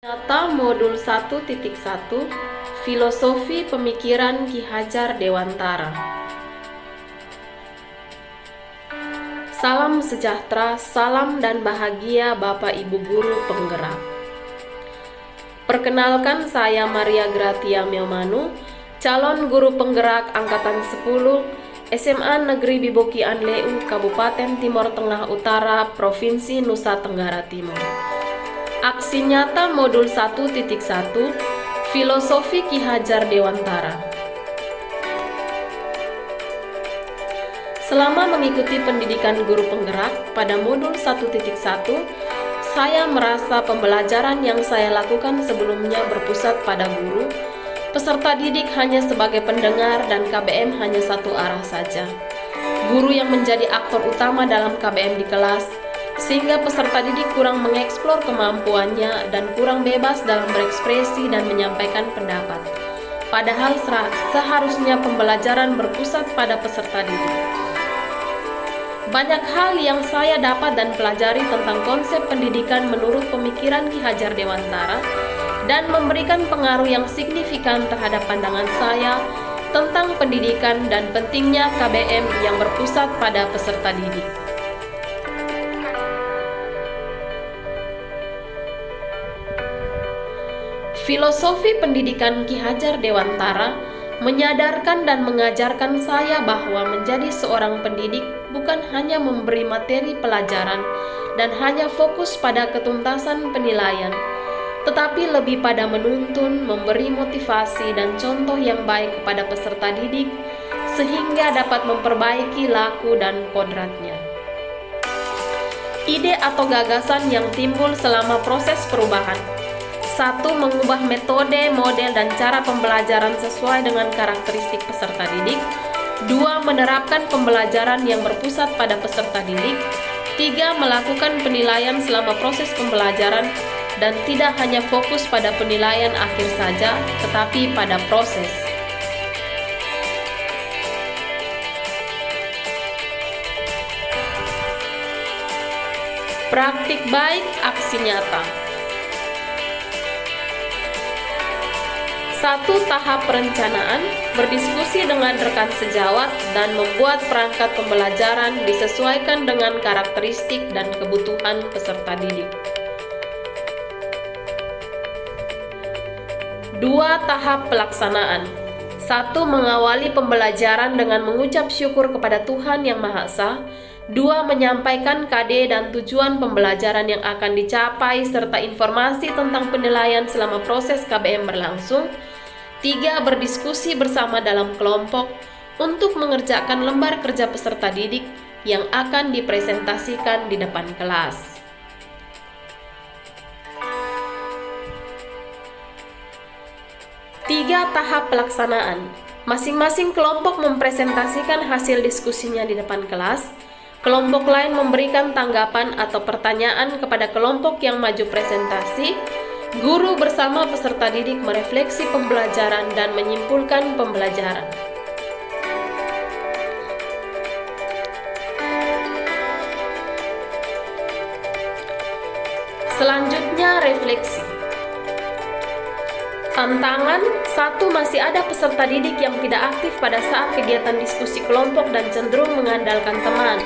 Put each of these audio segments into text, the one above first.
Nyata Modul 1.1 Filosofi Pemikiran Ki Hajar Dewantara. Salam sejahtera, salam dan bahagia Bapak Ibu Guru Penggerak. Perkenalkan, saya Maria Gratia Miomanu, calon guru penggerak Angkatan 10 SMA Negeri Biboki Anleu, Kabupaten Timor Tengah Utara, Provinsi Nusa Tenggara Timur. Aksi nyata Modul 1.1 Filosofi Ki Hajar Dewantara. Selama mengikuti pendidikan guru penggerak pada Modul 1.1, saya merasa pembelajaran yang saya lakukan sebelumnya berpusat pada guru, peserta didik hanya sebagai pendengar, dan KBM hanya satu arah saja. Guru yang menjadi aktor utama dalam KBM di kelas, sehingga peserta didik kurang mengeksplor kemampuannya dan kurang bebas dalam berekspresi dan menyampaikan pendapat. Padahal seharusnya pembelajaran berpusat pada peserta didik. Banyak hal yang saya dapat dan pelajari tentang konsep pendidikan menurut pemikiran Ki Hajar Dewantara dan memberikan pengaruh yang signifikan terhadap pandangan saya tentang pendidikan dan pentingnya KBM yang berpusat pada peserta didik. Filosofi pendidikan Ki Hajar Dewantara menyadarkan dan mengajarkan saya bahwa menjadi seorang pendidik bukan hanya memberi materi pelajaran dan hanya fokus pada ketuntasan penilaian, tetapi lebih pada menuntun, memberi motivasi dan contoh yang baik kepada peserta didik sehingga dapat memperbaiki laku dan kodratnya. Ide atau gagasan yang timbul selama proses perubahan: 1. Mengubah metode, model, dan cara pembelajaran sesuai dengan karakteristik peserta didik. 2. Menerapkan pembelajaran yang berpusat pada peserta didik. 3. Melakukan penilaian selama proses pembelajaran dan tidak hanya fokus pada penilaian akhir saja, tetapi pada proses. Praktik baik, aksi nyata. 1. Tahap perencanaan, berdiskusi dengan rekan sejawat dan membuat perangkat pembelajaran disesuaikan dengan karakteristik dan kebutuhan peserta didik. 2. Tahap pelaksanaan. 1. Mengawali pembelajaran dengan mengucap syukur kepada Tuhan Yang Maha Esa. 2. Menyampaikan KD dan tujuan pembelajaran yang akan dicapai serta informasi tentang penilaian selama proses KBM berlangsung. 3. Berdiskusi bersama dalam kelompok untuk mengerjakan lembar kerja peserta didik yang akan dipresentasikan di depan kelas. 3. Tahap pelaksanaan. Masing-masing kelompok mempresentasikan hasil diskusinya di depan kelas. Kelompok lain memberikan tanggapan atau pertanyaan kepada kelompok yang maju presentasi. Guru bersama peserta didik merefleksi pembelajaran dan menyimpulkan pembelajaran. Selanjutnya, refleksi. Tantangan: 1. Masih ada peserta didik yang tidak aktif pada saat kegiatan diskusi kelompok dan cenderung mengandalkan teman.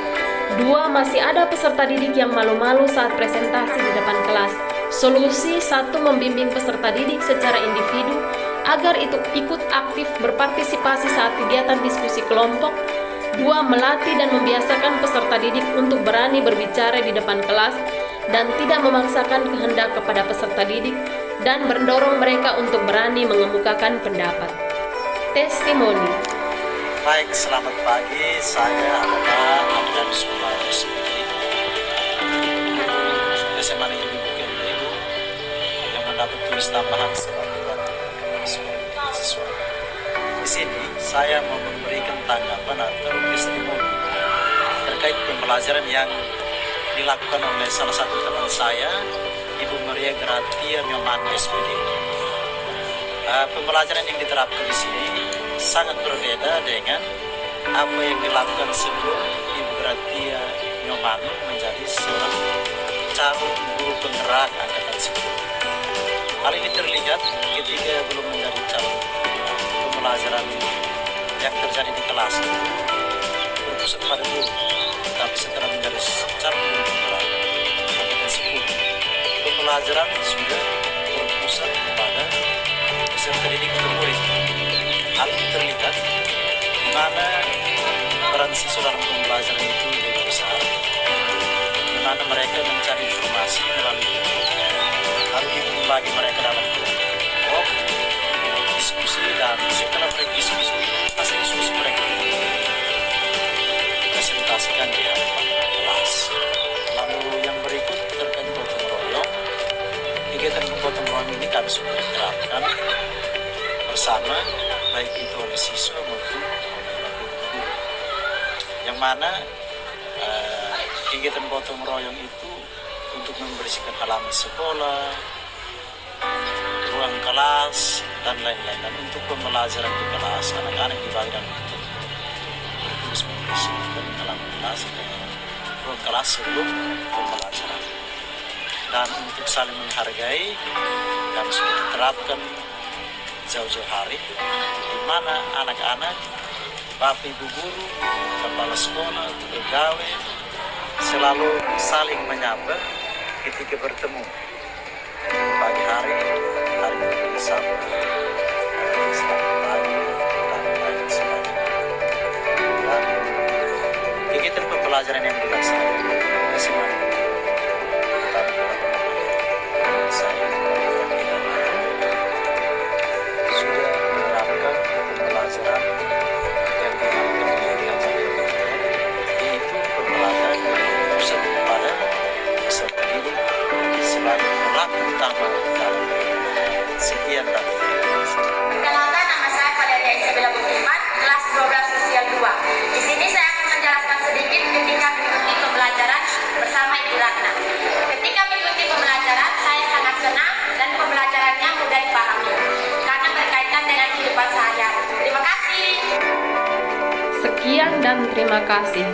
2. Masih ada peserta didik yang malu-malu saat presentasi di depan kelas. Solusi: 1. Membimbing peserta didik secara individu agar ikut aktif berpartisipasi saat kegiatan diskusi kelompok. 2. Melatih dan membiasakan peserta didik untuk berani berbicara di depan kelas dan tidak memaksakan kehendak kepada peserta didik, dan mendorong mereka untuk berani mengemukakan pendapat. Testimoni. Baik, selamat pagi. Saya adalah Adrianus Kumarus SMA Negeri Biboki Anleu yang mendapat tulis tambahan sebagai siswa. Di sini saya mau memberikan tanggapan atau testimoni terkait pembelajaran yang dilakukan oleh salah satu teman saya, Ibu Maria Gratia Miomanu SPD. Pembelajaran yang diterapkan di sini sangat berbeda dengan apa yang dilakukan sebelum Ibu Gratia Miomanu menjadi seorang calon guru penggerak angkatan 10. Hal ini terlihat ketika belum menjadi calon pembelajaran yang terjadi di kelas itu berpusat pada guru, tapi setelah menjadi calon pembelajaran sudah berpusat pada peserta didik atau murid. Hal ini terlihat di mana peran siswa dalam pembelajaran itu lebih besar, di mana mereka mencari informasi melalui lalu membagi mereka dalam kelompok diskusi, dan setelah mereka diskusi hasil diskusi mereka presentasikan di hadapan kelas. Lalu yang berikut terkait gotong royong. Kegiatan gotong royong ini kami sudah terapkan bersama, baik itu oleh siswa maupun oleh guru. Yang mana kegiatan gotong royong itu untuk membersihkan halaman sekolah, ruang kelas, dan lain-lain. Dan untuk pembelajaran di kelas, anak-anak dibagi dalam tugas membersihkan halaman kelas dan ruang kelas sebelum pembelajaran. Dan untuk saling menghargai, kami sudah terapkan jauh-jauh hari, di mana anak-anak, bapak ibu guru, kepala sekolah, pegawai selalu saling menyapa ketika bertemu pagi hari Minggu, Sabtu, selamat pagi, dan lain sebagainya. Dan kegiatan pembelajaran yang dilaksanakan semuanya saya sudah menerapkan pembelajaran yang dinamakan yaitu pembelajaran yang pusat pada peserta didik sebagai pelaku utama dalam sekian dan Perkenalkan, nama saya Valeria Isabella Buktiman, kelas 12 sosial 2. Di sini saya akan menjelaskan sedikit ketika mengikuti pembelajaran bersama Ibu Ratna. Ketika mengikuti pembelajaran, saya sangat senang dan pembelajarannya mudah dipahami karena berkaitan dengan kehidupan sehari-hari. Terima kasih. Sekian dan terima kasih.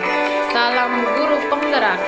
Salam guru penggerak.